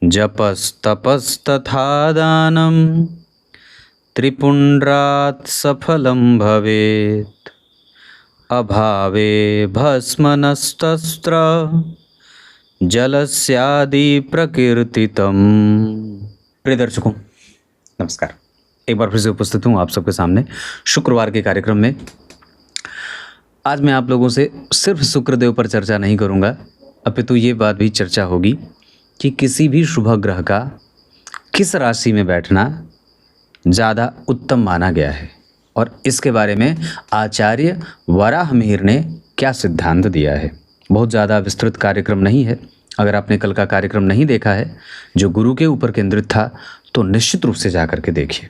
जपस्तपस्तथा दानं त्रिपुण्ड्रात् सफलं भवेत्। अभावे भस्मनस्तस्त्र जलस्यादि प्रकीर्तितम्। प्रिय दर्शकों नमस्कार, एक बार फिर से उपस्थित हूँ आप सबके सामने शुक्रवार के कार्यक्रम में। आज मैं आप लोगों से सिर्फ शुक्रदेव पर चर्चा नहीं करूँगा, अपितु ये बात भी चर्चा होगी कि किसी भी शुभ ग्रह का किस राशि में बैठना ज़्यादा उत्तम माना गया है और इसके बारे में आचार्य वराहमिहिर ने क्या सिद्धांत दिया है। बहुत ज़्यादा विस्तृत कार्यक्रम नहीं है। अगर आपने कल का कार्यक्रम नहीं देखा है जो गुरु के ऊपर केंद्रित था तो निश्चित रूप से जा कर के देखिए,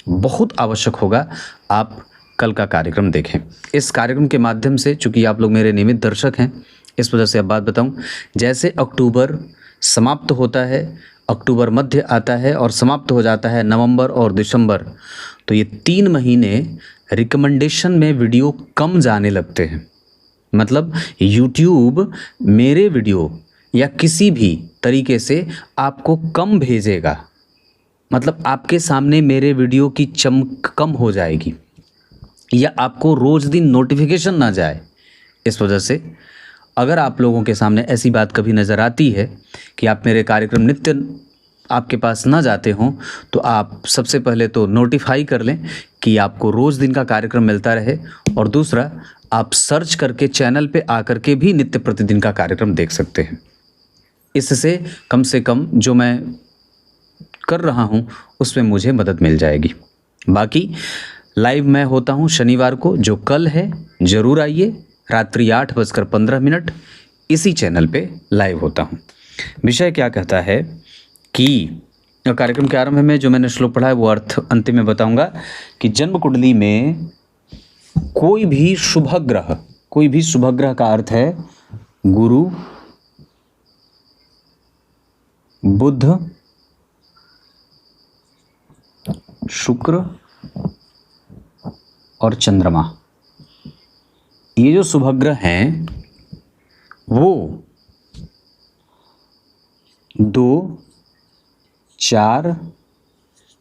बहुत आवश्यक होगा आप कल का कार्यक्रम देखें। इस कार्यक्रम के माध्यम से, चूँकि आप लोग मेरे नियमित दर्शक हैं, इस वजह से अब बात बताऊं, जैसे अक्टूबर समाप्त होता है, अक्टूबर मध्य आता है और समाप्त हो जाता है नवंबर और दिसंबर, तो ये 3 महीने रिकमेंडेशन में वीडियो कम जाने लगते हैं। मतलब यूट्यूब मेरे वीडियो या किसी भी तरीके से आपको कम भेजेगा, मतलब आपके सामने मेरे वीडियो की चमक कम हो जाएगी या आपको रोज़ दिन नोटिफिकेशन ना जाए। इस वजह से अगर आप लोगों के सामने ऐसी बात कभी नज़र आती है कि आप मेरे कार्यक्रम नित्य आपके पास ना जाते हों, तो आप सबसे पहले तो नोटिफाई कर लें कि आपको रोज़ दिन का कार्यक्रम मिलता रहे, और दूसरा आप सर्च करके चैनल पे आकर के भी नित्य प्रतिदिन का कार्यक्रम देख सकते हैं। इससे कम से कम जो मैं कर रहा हूँ उसमें मुझे मदद मिल जाएगी। बाकी लाइव मैं होता हूँ शनिवार को, जो कल है, ज़रूर आइए। रात्रि 8:15 इसी चैनल पे लाइव होता हूँ। विषय क्या कहता है कि कार्यक्रम के आरंभ में जो मैंने श्लोक पढ़ा है वो अर्थ अंतिम में बताऊंगा कि जन्म कुंडली में कोई भी शुभ ग्रह का अर्थ है गुरु, बुध, शुक्र और चंद्रमा। ये जो शुभ ग्रह हैं वो 2, 4,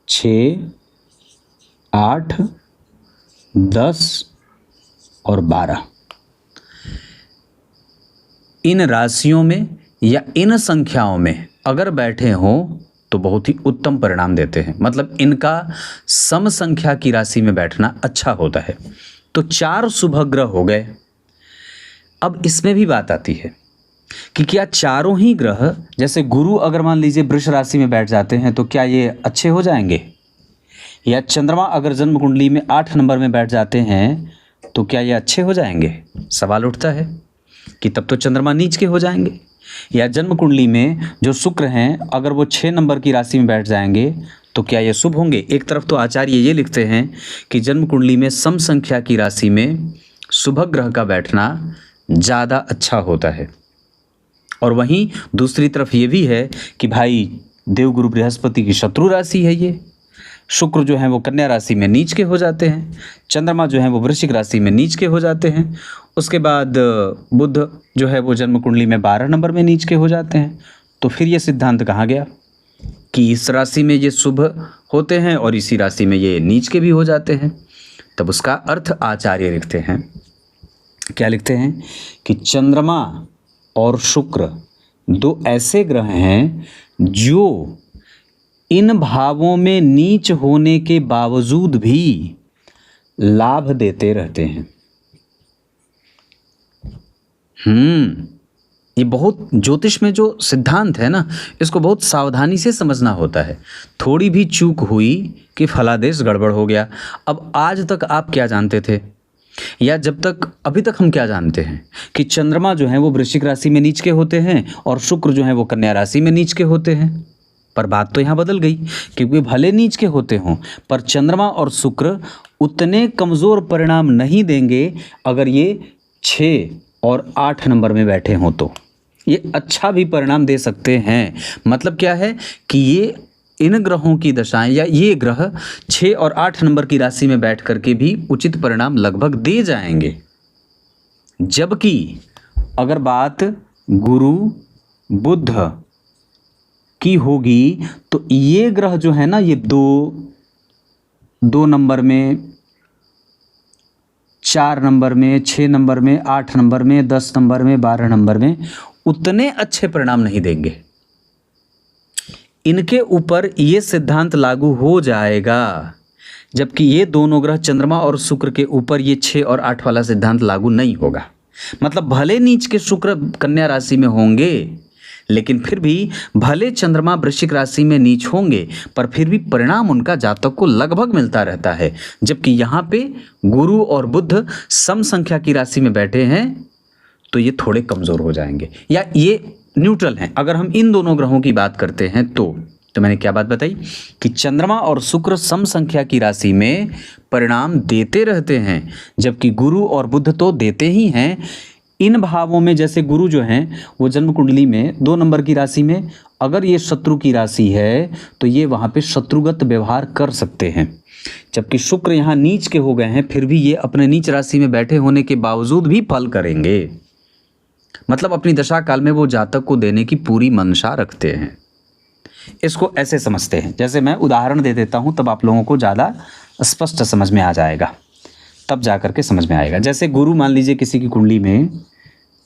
6, 8, 10 और 12 इन राशियों में या इन संख्याओं में अगर बैठे हों तो बहुत ही उत्तम परिणाम देते हैं। मतलब इनका सम संख्या की राशि में बैठना अच्छा होता है। तो 4 शुभ ग्रह हो गए। अब इसमें भी बात आती है कि क्या चारों ही ग्रह, जैसे गुरु अगर मान लीजिए वृष राशि में बैठ जाते हैं तो क्या ये अच्छे हो जाएंगे, या चंद्रमा अगर जन्म कुंडली में 8 नंबर में बैठ जाते हैं तो क्या ये अच्छे हो जाएंगे। सवाल उठता है कि तब तो चंद्रमा नीच के हो जाएंगे। या जन्म कुंडली में जो शुक्र हैं अगर वो 6 नंबर की राशि में बैठ जाएंगे तो क्या ये शुभ होंगे। एक तरफ तो आचार्य ये लिखते हैं कि जन्म कुंडली में सम संख्या की राशि में शुभ ग्रह का बैठना ज़्यादा अच्छा होता है, और वहीं दूसरी तरफ ये भी है कि भाई देवगुरु बृहस्पति की शत्रु राशि है ये। शुक्र जो है वो कन्या राशि में नीच के हो जाते हैं, चंद्रमा जो है वो वृश्चिक राशि में नीच के हो जाते हैं, उसके बाद बुध जो है वो जन्म कुंडली में 12 नंबर में नीच के हो जाते हैं। तो फिर ये सिद्धांत कहाँ गया कि इस राशि में ये शुभ होते हैं और इसी राशि में ये नीच के भी हो जाते हैं। तब उसका अर्थ आचार्य लिखते हैं, क्या लिखते हैं कि चंद्रमा और शुक्र 2 ऐसे ग्रह हैं जो इन भावों में नीच होने के बावजूद भी लाभ देते रहते हैं। ये बहुत ज्योतिष में जो सिद्धांत है ना, इसको बहुत सावधानी से समझना होता है। थोड़ी भी चूक हुई कि फलादेश गड़बड़ हो गया। अब आज तक आप क्या जानते थे, या जब तक अभी तक हम क्या जानते हैं कि चंद्रमा जो है वो वृश्चिक राशि में नीच के होते हैं और शुक्र जो है वो कन्या राशि में नीच के होते हैं। पर बात तो यहाँ बदल गई, क्योंकि भले नीच के होते हों पर चंद्रमा और शुक्र उतने कमज़ोर परिणाम नहीं देंगे अगर ये 6 और 8 नंबर में बैठे हों, तो ये अच्छा भी परिणाम दे सकते हैं। मतलब क्या है कि ये इन ग्रहों की दशाएं या ये ग्रह 6 और 8 नंबर की राशि में बैठ करके भी उचित परिणाम लगभग दे जाएंगे। जबकि अगर बात गुरु, बुध की होगी तो ये ग्रह जो है ना, ये 2 नंबर में, 4 नंबर में, 6 नंबर में, 8 नंबर में, 10 नंबर में, 12 नंबर में उतने अच्छे परिणाम नहीं देंगे। इनके ऊपर ये सिद्धांत लागू हो जाएगा, जबकि ये दोनों ग्रह चंद्रमा और शुक्र के ऊपर ये 6 और 8 वाला सिद्धांत लागू नहीं होगा। मतलब भले नीच के शुक्र कन्या राशि में होंगे, लेकिन फिर भी भले चंद्रमा वृश्चिक राशि में नीच होंगे, पर फिर भी परिणाम उनका जातक को लगभग मिलता रहता है। जबकि यहाँ पे गुरु और बुध सम संख्या की राशि में बैठे हैं तो ये थोड़े कमजोर हो जाएंगे, या ये न्यूट्रल हैं। अगर हम इन दोनों ग्रहों की बात करते हैं तो मैंने क्या बात बताई कि चंद्रमा और शुक्र सम संख्या की राशि में परिणाम देते रहते हैं, जबकि गुरु और बुध तो देते ही हैं। इन भावों में जैसे गुरु जो हैं वो जन्म कुंडली में 2 नंबर की राशि में, अगर ये शत्रु की राशि है तो ये वहाँ पे शत्रुगत व्यवहार कर सकते हैं। जबकि शुक्र यहाँ नीच के हो गए हैं, फिर भी ये अपने नीच राशि में बैठे होने के बावजूद भी फल करेंगे। मतलब अपनी दशा काल में वो जातक को देने की पूरी मंशा रखते हैं। इसको ऐसे समझते हैं, जैसे मैं उदाहरण दे देता हूँ तब आप लोगों को ज़्यादा स्पष्ट समझ में आ जाएगा, तब जा करके समझ में आएगा। जैसे गुरु मान लीजिए किसी की कुंडली में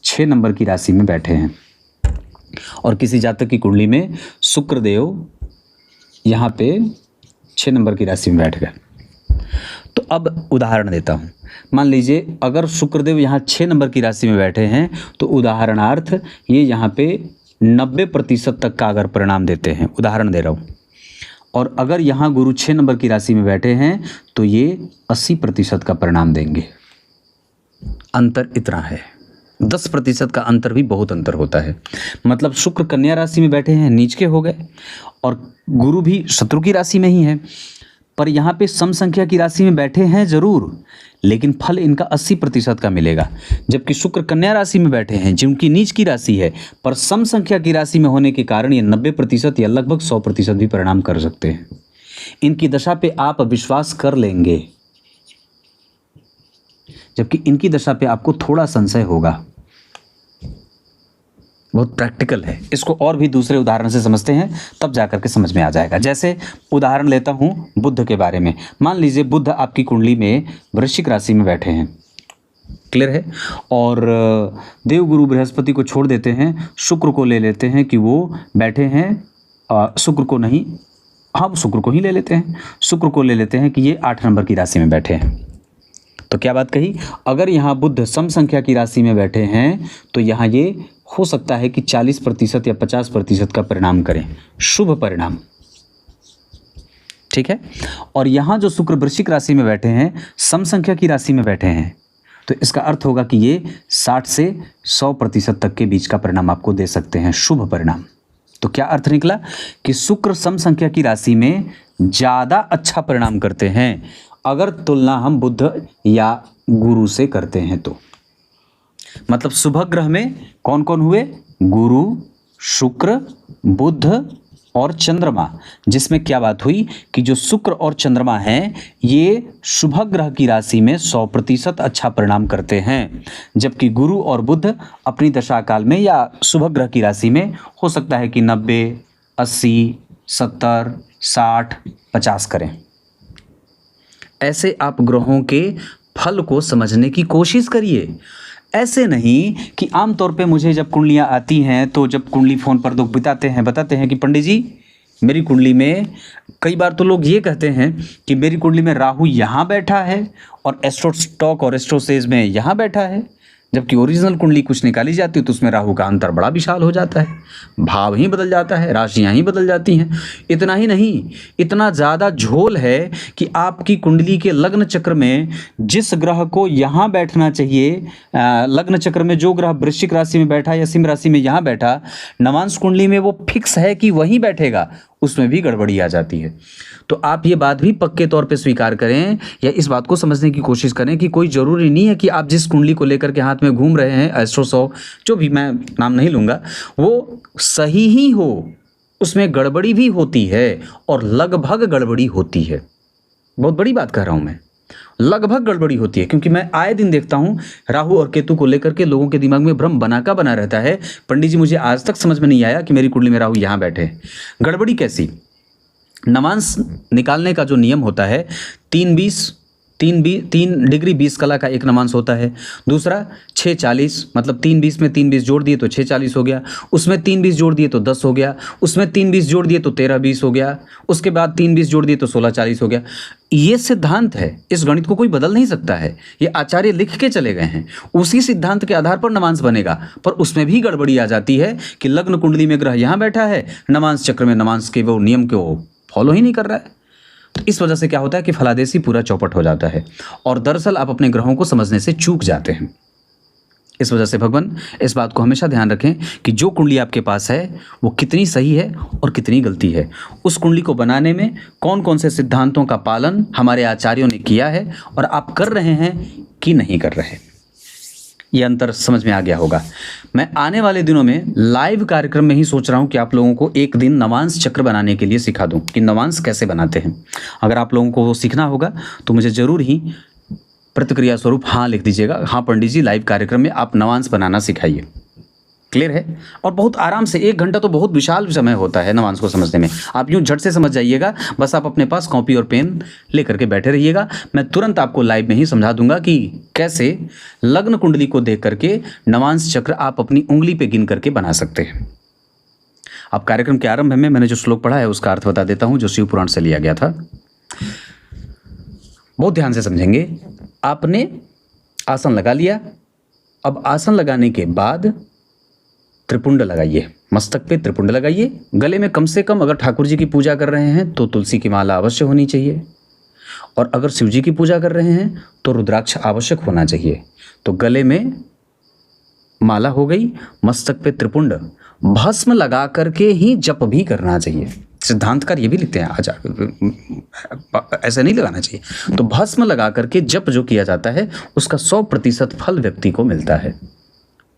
6 नंबर की राशि में बैठे हैं और किसी जातक की कुंडली में शुक्रदेव यहाँ पे 6 नंबर की राशि में बैठ गए। तो अब उदाहरण देता हूँ, मान लीजिए अगर शुक्रदेव यहाँ 6 नंबर की राशि में बैठे हैं तो उदाहरणार्थ ये यहाँ पे 90% तक का अगर परिणाम देते हैं, उदाहरण दे रहा हूँ, और अगर यहाँ गुरु 6 नंबर की राशि में बैठे हैं तो ये 80% का परिणाम देंगे। अंतर इतना है, 10% का अंतर भी बहुत अंतर होता है। मतलब शुक्र कन्या राशि में बैठे हैं, नीच के हो गए, और गुरु भी शत्रु की राशि में ही है, पर यहाँ पे सम संख्या की राशि में बैठे हैं जरूर, लेकिन फल इनका 80% का मिलेगा। जबकि शुक्र कन्या राशि में बैठे हैं जिनकी नीच की राशि है, पर सम संख्या की राशि में होने के कारण ये 90% या लगभग 100% भी परिणाम कर सकते हैं। इनकी दशा पे आप विश्वास कर लेंगे, जबकि इनकी दशा पे आपको थोड़ा संशय होगा। बहुत प्रैक्टिकल है, इसको और भी दूसरे उदाहरण से समझते हैं तब जाकर के समझ में आ जाएगा। जैसे उदाहरण लेता हूँ बुध के बारे में। मान लीजिए बुध आपकी कुंडली में वृश्चिक राशि में बैठे हैं, क्लियर है, और देवगुरु बृहस्पति को छोड़ देते हैं, शुक्र को ले लेते हैं कि वो बैठे हैं, शुक्र को नहीं, हाँ शुक्र को ही ले लेते हैं, शुक्र को ले लेते हैं कि ये 8 नंबर की राशि में बैठे हैं। तो क्या बात कही, अगर यहाँ बुध सम संख्या की राशि में बैठे हैं तो यहाँ ये हो सकता है कि 40% या 50% का परिणाम करें, शुभ परिणाम, ठीक है। और यहाँ जो शुक्र वृश्चिक राशि में बैठे हैं, सम संख्या की राशि में बैठे हैं, तो इसका अर्थ होगा कि ये 60 से 100% तक के बीच का परिणाम आपको दे सकते हैं, शुभ परिणाम। तो क्या अर्थ निकला कि शुक्र सम संख्या की राशि में ज़्यादा अच्छा परिणाम करते हैं अगर तुलना हम बुध या गुरु से करते हैं तो। मतलब शुभ ग्रह में कौन कौन हुए, गुरु, शुक्र, बुध और चंद्रमा, जिसमें क्या बात हुई कि जो शुक्र और चंद्रमा हैं ये शुभ ग्रह की राशि में 100% अच्छा परिणाम करते हैं, जबकि गुरु और बुध अपनी दशा काल में या शुभ ग्रह की राशि में हो सकता है कि 90, 80, 70, 60, 50 करें। ऐसे आप ग्रहों के फल को समझने की कोशिश करिए। ऐसे नहीं कि आमतौर पे मुझे जब कुंडलियाँ आती हैं तो जब कुंडली फ़ोन पर लोग बताते हैं कि पंडित जी मेरी कुंडली में, कई बार तो लोग ये कहते हैं कि मेरी कुंडली में राहु यहाँ बैठा है और एस्ट्रोस्टॉक और एस्ट्रोसेज में यहाँ बैठा है, जबकि ओरिजिनल कुंडली कुछ निकाली जाती है तो उसमें राहु का अंतर बड़ा विशाल हो जाता है, भाव ही बदल जाता है, राशियाँ ही बदल जाती हैं। इतना ही नहीं, इतना ज़्यादा झोल है कि आपकी कुंडली के लग्न चक्र में जिस ग्रह को यहाँ बैठना चाहिए, लग्न चक्र में जो ग्रह वृश्चिक राशि में बैठा या सिंह राशि में यहाँ बैठा, नवांश कुंडली में वो फिक्स है कि वहीं बैठेगा, उसमें भी गड़बड़ी आ जाती है। तो आप ये बात भी पक्के तौर पे स्वीकार करें या इस बात को समझने की कोशिश करें कि कोई ज़रूरी नहीं है कि आप जिस कुंडली को लेकर के हाथ में घूम रहे हैं, एस्ट्रो 100 जो भी, मैं नाम नहीं लूँगा, वो सही ही हो, उसमें गड़बड़ी भी होती है और लगभग गड़बड़ी होती है। बहुत बड़ी बात कह रहा हूँ मैं, लगभग गड़बड़ी होती है, क्योंकि मैं आए दिन देखता हूँ राहु और केतु को लेकर के लोगों के दिमाग में भ्रम बना का बना रहता है। पंडित जी मुझे आज तक समझ में नहीं आया कि मेरी कुंडली में राहु यहाँ बैठे। गड़बड़ी कैसी? नवांश निकालने का जो नियम होता है 3 डिग्री 20 कला का एक नवांश होता है। दूसरा 640, मतलब 3 20 में 3 20 जोड़ दिए तो 640 हो गया, उसमें 3 20 जोड़ दिए तो 10 हो गया, उसमें 3 20 जोड़ दिए तो 13 20 हो गया, उसके बाद 3 20 जोड़ दिए तो 16 40 हो गया। ये सिद्धांत है, इस गणित को कोई बदल नहीं सकता है, ये आचार्य लिख के चले गए हैं। उसी सिद्धांत के आधार पर नवांश बनेगा, पर उसमें भी गड़बड़ी आ जाती है कि लग्न कुंडली में ग्रह यहाँ बैठा है, नवांश चक्र में नवांश के वो नियम को फॉलो ही नहीं कर रहा है। तो इस वजह से क्या होता है कि फलादेशी पूरा चौपट हो जाता है और दरअसल आप अपने ग्रहों को समझने से चूक जाते हैं। इस वजह से भगवान इस बात को हमेशा ध्यान रखें कि जो कुंडली आपके पास है वो कितनी सही है और कितनी गलती है। उस कुंडली को बनाने में कौन कौन से सिद्धांतों का पालन हमारे आचार्यों ने किया है और आप कर रहे हैं कि नहीं कर रहे, ये अंतर समझ में आ गया होगा। मैं आने वाले दिनों में लाइव कार्यक्रम में ही सोच रहा हूं कि आप लोगों को एक दिन नवांश चक्र बनाने के लिए सिखा दूं कि नवांश कैसे बनाते हैं। अगर आप लोगों को वो सीखना होगा तो मुझे ज़रूर ही प्रतिक्रिया स्वरूप हाँ लिख दीजिएगा, हाँ पंडित जी लाइव कार्यक्रम में आप नवांश बनाना सिखाइए। क्लियर है? और बहुत आराम से 1 घंटा तो बहुत विशाल समय होता है नवांश को समझने में। आप यूँ झट से समझ जाइएगा, बस आप अपने पास कॉपी और पेन लेकर के बैठे रहिएगा। मैं तुरंत आपको लाइव में ही समझा दूंगा कि कैसे लग्न कुंडली को देख करके नवांश चक्र आप अपनी उंगली पे गिन करके बना सकते हैं। अब कार्यक्रम के आरंभ में मैंने जो श्लोक पढ़ा है उसका अर्थ बता देता हूँ, जो शिव पुराण से लिया गया था। बहुत ध्यान से समझेंगे। आपने आसन लगा लिया, अब आसन लगाने के बाद त्रिपुंड लगाइए, मस्तक पे त्रिपुंड लगाइए। गले में कम से कम अगर ठाकुर जी की पूजा कर रहे हैं तो तुलसी की माला अवश्य होनी चाहिए, और अगर शिव जी की पूजा कर रहे हैं तो रुद्राक्ष आवश्यक होना चाहिए। तो गले में माला हो गई, मस्तक पे त्रिपुंड, भस्म लगा करके ही जप भी करना चाहिए। सिद्धांतकार ये भी लिखते हैं, ऐसे नहीं लगाना चाहिए। तो भस्म लगा करके जप जो किया जाता है उसका 100% फल व्यक्ति को मिलता है।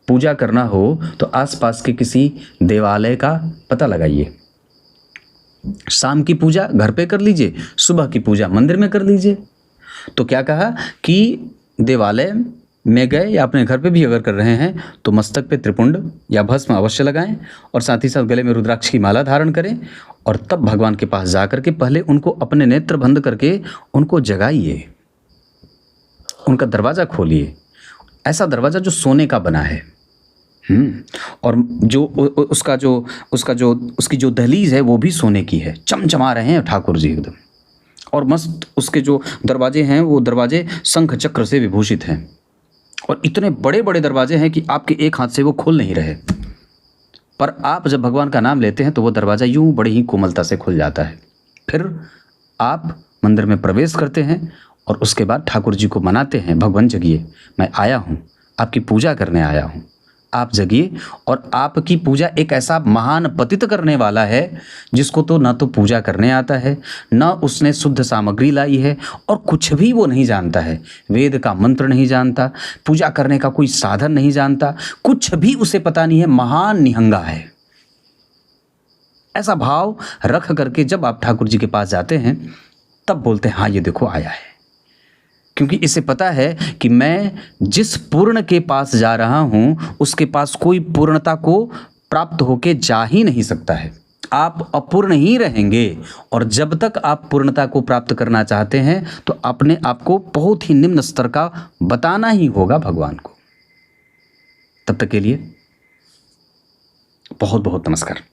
पूजा करना हो तो आसपास के किसी देवालय का पता लगाइए। शाम की पूजा घर पे कर लीजिए, सुबह की पूजा मंदिर में कर लीजिए। तो क्या कहा कि देवालय में गए या अपने घर पे भी अगर कर रहे हैं तो मस्तक पे त्रिपुंड या भस्म अवश्य लगाएं, और साथ ही साथ गले में रुद्राक्ष की माला धारण करें, और तब भगवान के पास जा करके पहले उनको अपने नेत्र बंद करके उनको जगाइए, उनका दरवाज़ा खोलिए, ऐसा दरवाज़ा जो सोने का बना है। और जो उसकी जो दहलीज है वो भी सोने की है, चमचमा रहे हैं ठाकुर जी एकदम। और मस्त उसके जो दरवाजे हैं वो दरवाजे शंख चक्र से विभूषित हैं, और इतने बड़े बड़े दरवाजे हैं कि आपके एक हाथ से वो खुल नहीं रहे। पर आप जब भगवान का नाम लेते हैं तो वो दरवाज़ा यूं बड़ी ही कोमलता से खुल जाता है। फिर आप मंदिर में प्रवेश करते हैं और उसके बाद ठाकुर जी को मनाते हैं, भगवान जगिए, मैं आया हूँ, आपकी पूजा करने आया हूँ, आप जगिए। और आपकी पूजा एक ऐसा महान पतित करने वाला है जिसको तो ना तो पूजा करने आता है, ना उसने शुद्ध सामग्री लाई है, और कुछ भी वो नहीं जानता है, वेद का मंत्र नहीं जानता, पूजा करने का कोई साधन नहीं जानता, कुछ भी उसे पता नहीं है, महान निहंगा है। ऐसा भाव रख करके जब आप ठाकुर जी के पास जाते हैं तब बोलते हैं हाँ ये देखो आया है, क्योंकि इसे पता है कि मैं जिस पूर्ण के पास जा रहा हूँ उसके पास कोई पूर्णता को प्राप्त होके जा ही नहीं सकता है। आप अपूर्ण ही रहेंगे, और जब तक आप पूर्णता को प्राप्त करना चाहते हैं तो अपने आप को बहुत ही निम्न स्तर का बताना ही होगा भगवान को। तब तक के लिए बहुत बहुत नमस्कार।